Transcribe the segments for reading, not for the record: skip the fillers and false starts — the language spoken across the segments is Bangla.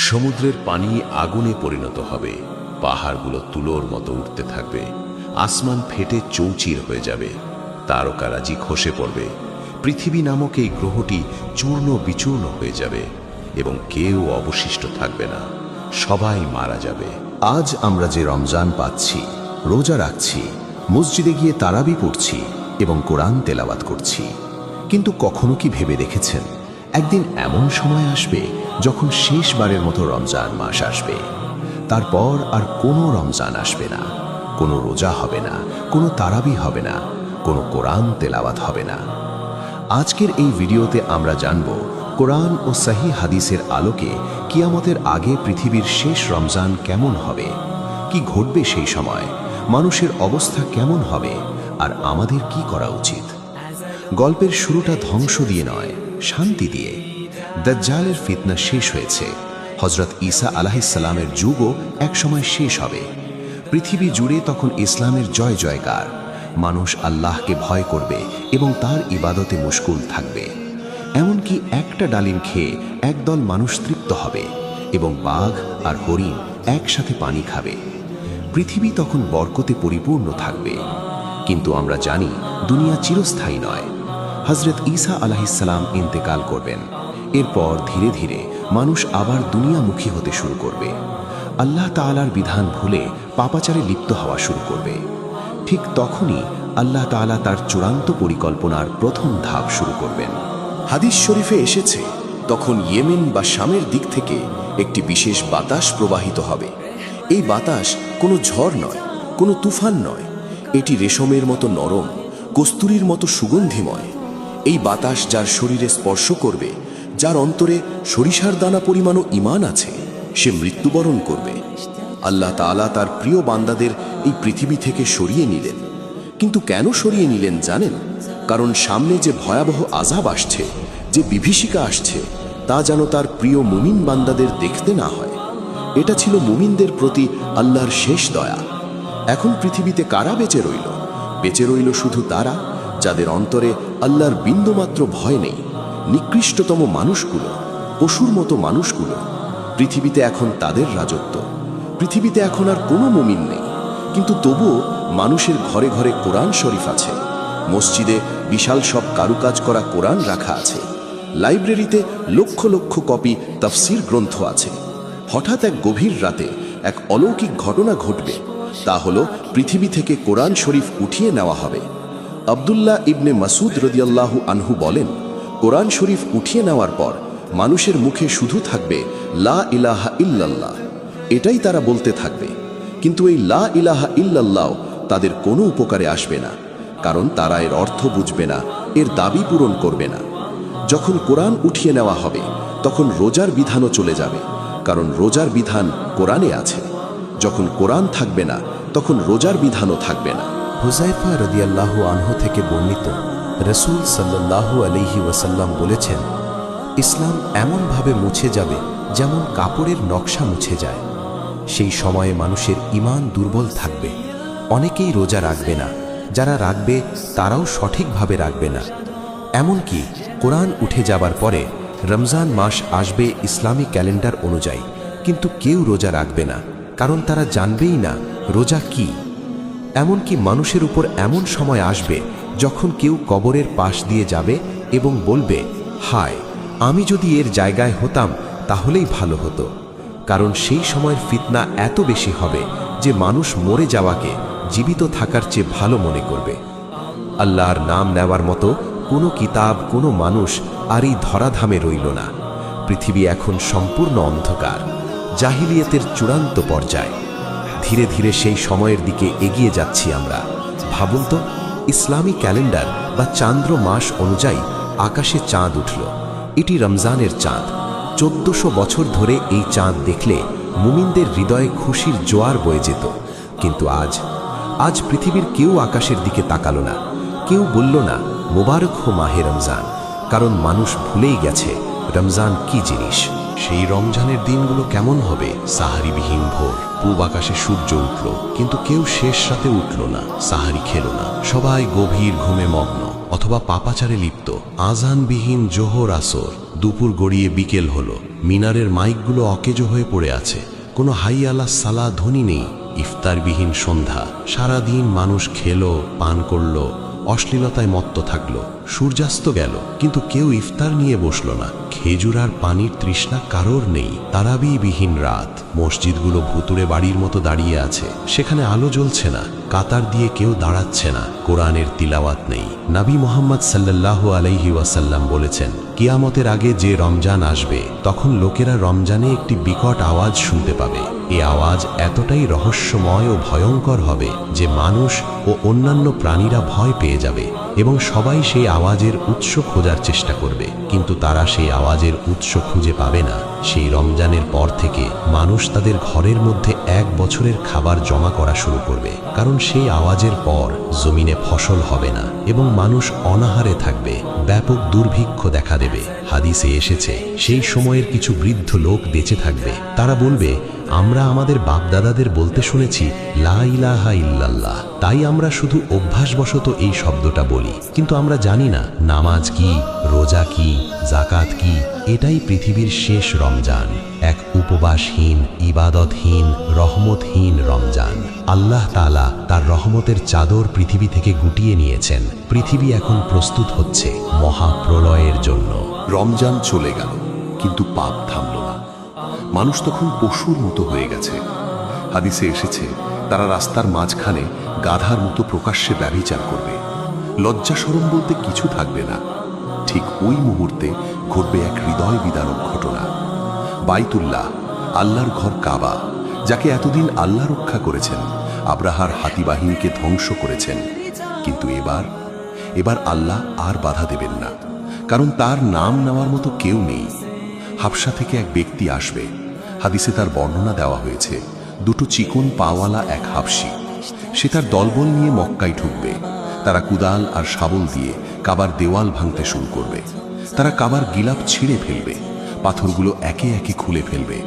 সমুদ্রের পানি আগুনে পরিণত হবে, পাহাড়গুলো তুলোর মতো উঠতে থাকবে, আসমান ফেটে চৌচির হয়ে যাবে, তারকারাজি খসে পড়বে, পৃথিবী নামক এই গ্রহটি চূর্ণ বিচূর্ণ হয়ে যাবে এবং কেউ অবশিষ্ট থাকবে না, সবাই মারা যাবে। আজ আমরা যে রমজান পাচ্ছি, রোজা রাখছি, মসজিদে গিয়ে তারাবি পড়ছি এবং কোরআন তেলাওয়াত করছি, কিন্তু কখনো কি ভেবে দেখেছেন একদিন এমন সময় আসবে যখন শেষবারের মতো রমজান মাস আসবে, তারপর আর কোনো রমজান আসবে না, কোনো রোজা হবে না, কোনো তারাবি হবে না, কোনো কোরআন তেলাওয়াত হবে না। আজকের এই ভিডিওতে আমরা জানব কোরআন ও সহিহ হাদিসের আলোকে কিয়ামতের আগে পৃথিবীর শেষ রমজান কেমন হবে, কি ঘটবে সেই সময়, মানুষের অবস্থা কেমন হবে আর আমাদের কি করা উচিত। গল্পের শুরুটা ধ্বংস দিয়ে নয়, শান্তি দিয়ে। দাজ্জালের ফিতনা শেষ হয়েছে, হযরত ঈসা আলাইহিস সালামের যুগও একসময় শেষ হবে। পৃথিবী জুড়ে তখন ইসলামের জয় জয়কার, মানুষ আল্লাহকে ভয় করবে এবং তার ইবাদতে মশগুল থাকবে। এমনকি একটা ডালিম খেয়ে একদল মানুষ তৃপ্ত হবে এবং বাঘ আর হরিণ একসাথে পানি খাবে। পৃথিবী তখন বরকতে পরিপূর্ণ থাকবে। কিন্তু আমরা জানি দুনিয়া চিরস্থায়ী নয়। হযরত ঈসা আলাইহিস সালাম ইন্তেকাল করবেন, এরপর ধীরে ধীরে মানুষ আবার দুনিয়ামুখী হতে শুরু করবে, আল্লাহ তাআলার বিধান ভুলে পাপাচারে লিপ্ত হওয়া শুরু করবে। ঠিক তখনই আল্লাহ তাআলা তার চূড়ান্ত পরিকল্পনার প্রথম ধাপ শুরু করবেন। হাদিস শরীফে এসেছে, তখন ইয়েমেন বা শামের দিক থেকে একটি বিশেষ বাতাস প্রবাহিত হবে। এই বাতাস কোনো ঝড় নয়, কোনো তুফান নয়, এটি রেশমের মতো নরম, কস্তুরীর মতো সুগন্ধিময়। এই বাতাস যার শরীরে স্পর্শ করবে, যার অন্তরে সরিষার দানা পরিমাণও ঈমান আছে, সে মৃত্যুবরণ করবে। আল্লাহ তাআলা তার প্রিয় বান্দাদের এই পৃথিবী থেকে সরিয়ে নিলেন। কিন্তু কেন সরিয়ে নিলেন জানেন? কারণ সামনে যে ভয়াবহ আযাব আসছে, যে বিভীষিকা আসছে, তা যেন তার প্রিয় মুমিন বান্দাদের দেখতে না হয়। এটা ছিল মুমিনদের প্রতি আল্লাহর শেষ দয়া। এখন পৃথিবীতে কারা বেঁচে রইল? বেঁচে রইল শুধু তারা যাদের অন্তরে আল্লাহর বিন্দুমাত্র ভয় নেই। নিকৃষ্টতম মানুষগুলো, পশুর মতো মানুষগুলো। পৃথিবীতে এখন তাদের রাজত্ব। পৃথিবীতে এখন আর কোনো মুমিন নেই, কিন্তু তবুও মানুষের ঘরে ঘরে কোরআন শরীফ আছে। মসজিদে বিশাল সব কারুকাজ করা কোরআন রাখা আছে। লাইব্রেরিতে লক্ষ লক্ষ কপি তাফসীর গ্রন্থ আছে। হঠাৎ এক গভীর রাতে এক অলৌকিক ঘটনা ঘটবে, তা হলো পৃথিবী থেকে কোরআন শরীফ উঠিয়ে নেওয়া হবে। আব্দুল্লাহ ইবনে মাসুদ রাদিয়াল্লাহু আনহু বলেন, কোরআন শরীফ উঠিয়ে নেওয়ার পর মানুষের মুখে শুধু থাকবে লা ইলাহা ইল্লাল্লাহ। এটাই তারা বলতে থাকবে। কিন্তু এই লা ইলাহা ইল্লাল্লাহ তাদের কোনো উপকারে আসবে না, কারণ তারা এর অর্থ বুঝবে না, এর দাবি পূরণ করবে না। যখন কোরআন উঠিয়ে নেওয়া হবে, তখন রোজার বিধানও চলে যাবে, কারণ রোজার বিধান কোরআনে আছে। যখন কোরআন থাকবে না, তখন রোজার বিধানও থাকবে না। হুযায়ফা রাদিয়াল্লাহু আনহু থেকে বর্ণিত, রাসূল সাল্লাল্লাহু আলাইহি ওয়াসাল্লাম বলেছেন, ইসলাম এমনভাবে মুছে যাবে যেমন কাপড়ের নকশা মুছে যায়। সেই সময়ে মানুষের ঈমান দুর্বল থাকবে। অনেকেই রোজা রাখবে না, যারা রাখবে তারাও সঠিকভাবে রাখবে না। এমনকি কোরআন উঠে যাবার পরে রমজান মাস আসবে ইসলামী ক্যালেন্ডার অনুযায়ী, কিন্তু কেউ রোজা রাখবে না, কারণ তারা জানবেই না রোজা কি। এমনকি মানুষের উপর এমন সময় আসবে যখন কেউ কবরের পাশ দিয়ে যাবে এবং বলবে, হায়, আমি যদি এর জায়গায় হতাম তাহলেই ভালো হতো। কারণ সেই সময়ের ফিতনা এত বেশি হবে যে মানুষ মরে যাওয়াকে জীবিত থাকার চেয়ে ভালো মনে করবে। আল্লাহর নাম নেওয়ার মতো কোনো কিতাব, কোনো মানুষ আর এই ধরাধামে রইল না। পৃথিবী এখন সম্পূর্ণ অন্ধকার, জাহিলিয়াতের চূড়ান্ত পর্যায়। ধীরে ধীরে সেই সময়ের দিকে এগিয়ে যাচ্ছি আমরা। ভাবুন তো, ইসলামী ক্যালেন্ডার বা চান্দ্র মাস অনুযায়ী আকাশে চাঁদ উঠল। এটি রমজানের চাঁদ। 1400 বছর ধরে এই চাঁদ দেখলে মুমিনদের হৃদয়ে খুশির জোয়ার বয়ে যেত। কিন্তু আজ পৃথিবীর কেউ আকাশের দিকে তাকালো না, কেউ বলল না মোবারক হো মাহে রমজান, কারণ মানুষ ভুলেই গেছে রমজান কি জিনিস। সেই রমজানের দিনগুলো কেমন হবে? সাহারিবিহীন ভোর, পূব আকাশে সূর্য উঠল, কিন্তু কেউ শেষ রাতে উঠল না, সাহারি খেল না, সবাই গভীর ঘুমে মগ্ন। অথবা পাপাচারে লিপ্ত। আজানবিহীন জোহর আসর, দুপুর গড়িয়ে বিকেল হলো, মিনারের মাইকগুলো অকেজো হয়ে পড়ে আছে, কোনো হাই আলা সালা ধ্বনি নেই। ইফতারবিহীন সন্ধ্যা, সারাদিন মানুষ খেলো, পান করলো, অশ্লীলতায় মত্ত থাকলো। সূর্যাস্ত গেল, কিন্তু কেউ ইফতার নিয়ে বসলো না। খেজুর আর পানির তৃষ্ণা কারোর নেই। তারাবিবিহীন রাত, মসজিদগুলো ভুতুড়ে বাড়ির মতো দাঁড়িয়ে আছে, সেখানে আলো জ্বলছে না, কাতার দিয়ে কেউ দাঁড়াচ্ছে না, কোরআনের তিলাওয়াত নেই। নবী মুহাম্মদ সাল্লাল্লাহু আলাইহি ওয়াসাল্লাম বলেছেন, কিয়ামতের আগে যে রমজান আসবে, তখন লোকেরা রমজানে একটি বিকট আওয়াজ শুনতে পাবে। এই আওয়াজ এতটাই রহস্যময় ও ভয়ঙ্কর হবে যে মানুষ ও অন্যান্য প্রাণীরা ভয় পেয়ে যাবে এবং সবাই সেই আওয়াজের উৎস খোঁজার চেষ্টা করবে, কিন্তু তারা সেই আওয়াজের উৎস খুঁজে পাবে না। সেই রমজানের পর থেকে মানুষ তাদের ঘরের মধ্যে 1 বছরের খাবার জমা করা শুরু করবে, কারণ সেই আওয়াজের পর জমিনে ফসল হবে না এবং মানুষ অনাহারে থাকবে, ব্যাপক দুর্ভিক্ষ দেখা দেবে। হাদিসে এসেছে, সেই সময়ের কিছু বৃদ্ধ লোক বেঁচে থাকবে, তারা বলবে, আমরা আমাদের বাপদাদাদের বলতে শুনেছি লা ইলাহা ইল্লাল্লাহ, তাই আমরা শুধু অভ্যাসবশত এই শব্দটা বলি, কিন্তু আমরা জানি না নামাজ কি, রোজা কি, জাকাত কি। এটাই পৃথিবীর শেষ রমজান, এক উপবাসহীন, ইবাদতহীন, রহমতহীন রমজান। আল্লাহ তাআলা তার রহমতের চাদর পৃথিবী থেকে গুটিয়ে নিয়েছেন। পৃথিবী এখন প্রস্তুত হচ্ছে মহাপ্রলয়ের জন্য। রমজান চলে গেল, কিন্তু পাপ থামল না। মানুষ তখন পশুর মতো হয়ে গেছে। হাদিসে এসেছে, তারা রাস্তার মাঝখানে গাধার মতো প্রকাশ্যে ব্যভিচার করবে, লজ্জা শরম বলতে কিছু থাকবে না। ঠিক ওই মুহূর্তে ঘটবে এক হৃদয় বিদারক ঘটনা। বাইতুল্লাহ, আল্লাহর ঘর কাবা, যাকে এতদিন আল্লাহ রক্ষা করেছেন, আব্রাহার হাতি বাহিনীকে ধ্বংস করেছেন, কিন্তু এবার আল্লাহ আর বাধা দেবেন না, কারণ তার নাম নেওয়ার মতো কেউ নেই। হাবশা থেকে এক ব্যক্তি আসবে। হাদিসে তার বর্ণনা দেওয়া হয়েছে, 2 চিকন পাওয়ালা এক হাবশি। সে তার দলবল নিয়ে মক্কায় ঢুকবে। তারা কুদাল আর শাবল দিয়ে কাবার দেওয়াল ভাঙতে শুরু করবে। তারা কাবার গিলাপ ছিঁড়ে ফেলবে, পাথরগুলো একে একে খুলে ফেলবে,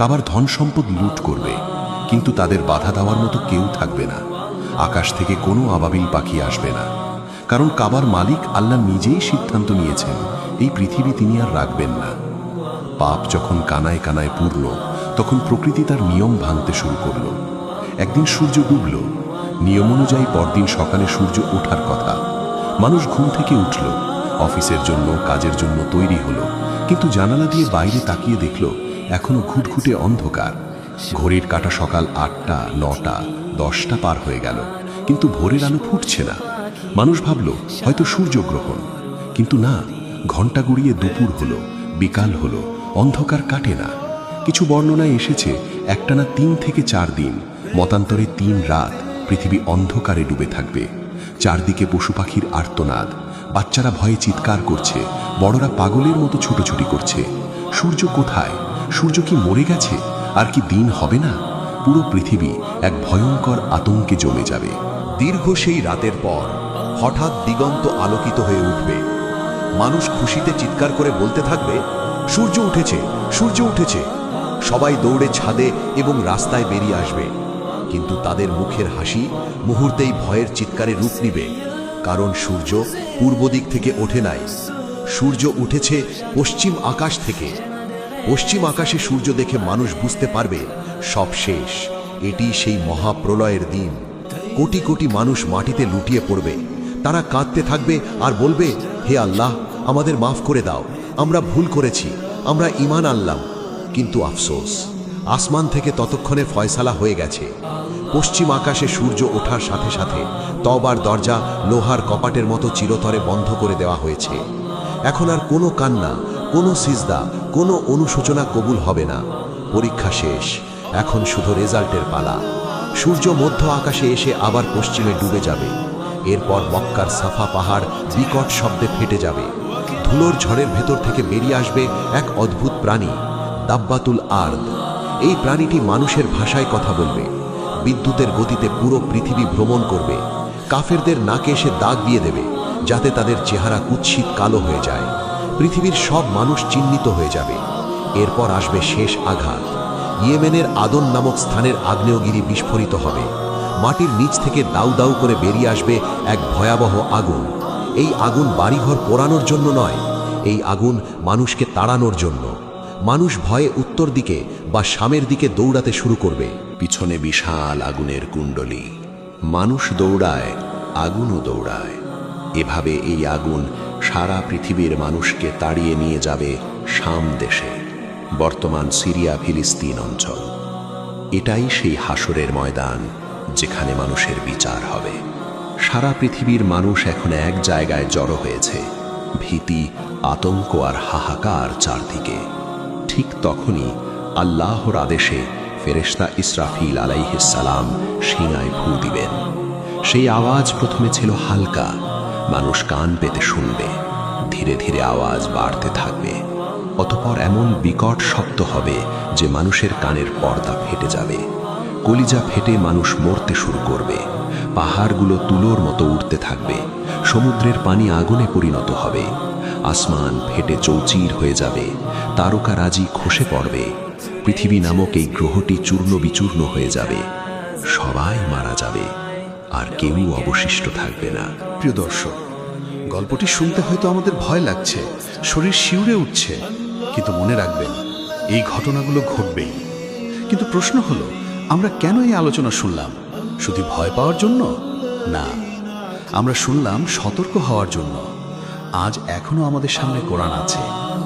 কাবার ধন সম্পদ লুট করবে, কিন্তু তাদের বাধা দেওয়ার মতো কেউ থাকবে না। আকাশ থেকে কোনো আবাবিল পাখি আসবে না, কারণ কাবার মালিক আল্লাহ নিজেই সিদ্ধান্ত নিয়েছেন, এই পৃথিবী তিনি আর রাখবেন না। পাপ যখন কানায় কানায় পূর্ণ, তখন প্রকৃতি তার নিয়ম ভাঙতে শুরু করল। একদিন সূর্য ডুবল, নিয়ম অনুযায়ী পরদিন সকালে সূর্য ওঠার কথা। মানুষ ঘুম থেকে উঠল, অফিসের জন্য, কাজের জন্য তৈরি হলো, কিন্তু জানালা দিয়ে বাইরে তাকিয়ে দেখল এখনো ঘুটঘুটে অন্ধকার। ঘড়ির কাঁটা সকাল 8টা, 9টা, 10টা পার হয়ে গেল, কিন্তু ভোরের আলো ফুটছে না। মানুষ ভাবল হয়তো সূর্যগ্রহণ, কিন্তু না, ঘন্টা গড়িয়ে দুপুর হলো, বিকাল হলো, অন্ধকার কাটে না। কিছু বর্ণনায় এসেছে একটানা 3 থেকে 4 দিন, মতান্তরে 3 রাত পৃথিবী অন্ধকারে ডুবে থাকবে। চারদিকে পশু পাখির আর্তনাদ, বাচ্চারা ভয়ে চিৎকার করছে, বড়রা পাগলের মতো ছুটোছুটি করছে। সূর্য কোথায়? সূর্য কি মরে গেছে? আর কি দিন হবে না? পুরো পৃথিবী এক ভয়ঙ্কর আতঙ্কে জমে যাবে। দীর্ঘ সেই রাতের পর হঠাৎ দিগন্ত আলোকিত হয়ে উঠবে। মানুষ খুশিতে চিৎকার করে বলতে থাকবে, সূর্য উঠেছে, সূর্য উঠেছে। সবাই দৌড়ে ছাদে এবং রাস্তায় বেরিয়ে আসবে, কিন্তু তাদের মুখের হাসি মুহূর্তেই ভয়ের চিৎকারে রূপ নিবে, কারণ সূর্য পূর্ব দিক থেকে ওঠে নাই, সূর্য উঠেছে পশ্চিম আকাশ থেকে। পশ্চিম আকাশে সূর্য দেখে মানুষ বুঝতে পারবে সব শেষ। এটি সেই মহাপ্রলয়ের দিন। কোটি কোটি মানুষ মাটিতে লুটিয়ে পড়বে, তারা কাঁদতে থাকবে আর বলবে, হে আল্লাহ, আমাদের মাফ করে দাও, আমরা ভুল করেছি, আমরা ঈমান আনলাম। কিন্তু আফসোস, আসমান থেকে ততক্ষণে ফয়সালা হয়ে গেছে। পশ্চিম আকাশে সূর্য ওঠার সাথে সাথে তওবার দরজা লোহার কপাটের মতো চিরতরে বন্ধ করে দেওয়া হয়েছে। এখন আর কোনো কান্না, কোনো সিজদা, কোনো অনুশোচনা কবুল হবে না। পরীক্ষা শেষ, এখন শুধু রেজাল্টের পালা। সূর্য মধ্য আকাশে এসে আবার পশ্চিমে ডুবে যাবে। এরপর মক্কার সাফা পাহাড় বিকট শব্দে ফেটে যাবে। ধুলোর ঝড়ের ভেতর থেকে বেরিয়ে আসবে এক অদ্ভুত প্রাণী, দাব্বাতুল আরদ। এই প্রাণীটি মানুষের ভাষায় কথা বলবে, বিদ্যুতের গতিতে পুরো পৃথিবী ভ্রমণ করবে, কাফেরদের নাকে এসে দাগ দিয়ে দেবে, যাতে তাদের চেহারা কুৎসিত কালো হয়ে যায়। পৃথিবীর সব মানুষ চিহ্নিত হয়ে যাবে। এরপর আসবে শেষ আঘাত। ইয়েমেনের আদন নামক স্থানের আগ্নেয়গিরি বিস্ফোরিত হবে। মাটির নিচ থেকে দাউ দাউ করে বেরিয়ে আসবে এক ভয়াবহ আগুন। এই আগুন বাড়িঘর পোড়ানোর জন্য নয়, এই আগুন মানুষকে তাড়ানোর জন্য। মানুষ ভয়ে উত্তর দিকে বা শামের দিকে দৌড়াতে শুরু করবে। পিছনে বিশাল আগুনের কুণ্ডলী, মানুষ দৌড়ায়, আগুনও দৌড়ায়। এভাবে এই আগুন সারা পৃথিবীর মানুষকে তাড়িয়ে নিয়ে যাবে শাম দেশে, বর্তমান সিরিয়া ফিলিস্তিন অঞ্চল। এটাই সেই হাসরের ময়দান যেখানে মানুষের বিচার হবে। সারা পৃথিবীর মানুষ এখন এক জায়গায় জড়ো হয়েছে, ভীতি, আতঙ্ক আর হাহাকার চারদিকে। ঠিক তখনই আল্লাহর আদেশে ফেরেশতা ইসরাফিল আলাইহিস সালাম শিঙায় ফু দিবেন। সেই আওয়াজ প্রথমে ছিল হালকা, মানুষ কান পেতে শুনবে। ধীরে ধীরে আওয়াজ বাড়তে থাকবে, অতঃপর এমন বিকট শব্দ হবে যে মানুষের কানের পর্দা ফেটে যাবে। কলিজা ফেটে মানুষ মরতে শুরু করবে। পাহাড়গুলো তুলোর মতো উঠতে থাকবে, সমুদ্রের পানি আগুনে পরিণত হবে। আসমান ফেটে চৌচির হয়ে যাবে, তারকারাজি খসে পড়বে। পৃথিবী নামক এই গ্রহটি চূর্ণ বিচূর্ণ হয়ে যাবে। সবাই মারা যাবে, আর কেউ অবশিষ্ট থাকবে না। প্রিয় দর্শক, গল্পটি শুনতে হয়তো আমাদের ভয় লাগছে, শরীর শিউরে উঠছে, কিন্তু মনে রাখবেন এই ঘটনাগুলো ঘটবেই। কিন্তু প্রশ্ন হলো, আমরা কেন এই আলোচনা শুনলাম? শুধু ভয় পাওয়ার জন্য না, আমরা শুনলাম সতর্ক হওয়ার জন্য। আজ এখনো আমাদের সামনে কোরআন আছে,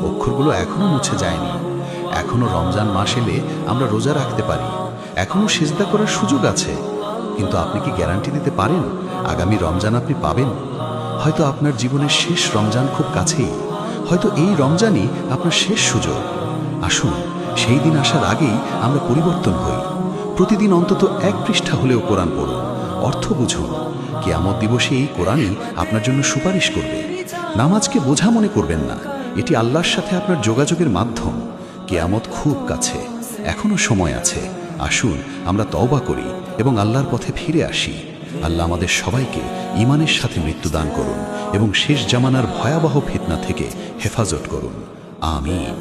অক্ষরগুলো এখনো মুছে যায়নি। এখনো রমজান মাস এলে আমরা রোজা রাখতে পারি, এখনো সিজদা করার সুযোগ আছে। কিন্তু আপনি কি গ্যারান্টি দিতে পারেন আগামী রমজান আপনি পাবেন? হয়তো আপনার জীবনের শেষ রমজান খুব কাছেই, হয়তো এই রমজানই আপনার শেষ সুযোগ। আসুন সেই দিন আসার আগেই আমরা পরিবর্তন হই। প্রতিদিন অন্তত এক পৃষ্ঠা হলেও কোরআন পড়ুন, অর্থ বুঝুন। কিয়ামত দিবসে এই কোরআনই আপনার জন্য সুপারিশ করবে। নামাজকে বোঝা মনে করবেন না, এটি আল্লাহর সাথে আপনার যোগাযোগের মাধ্যম। কিয়ামত খুব কাছে, এখনো সময় আছে। আসুন আমরা তওবা করি এবং আল্লাহর পথে ফিরে আসি। আল্লাহ আমাদের সবাইকে ঈমানের সাথে মৃত্যুদান করুন এবং শেষ জামানার ভয়াবহ ফিতনা থেকে হেফাজত করুন। আমিন।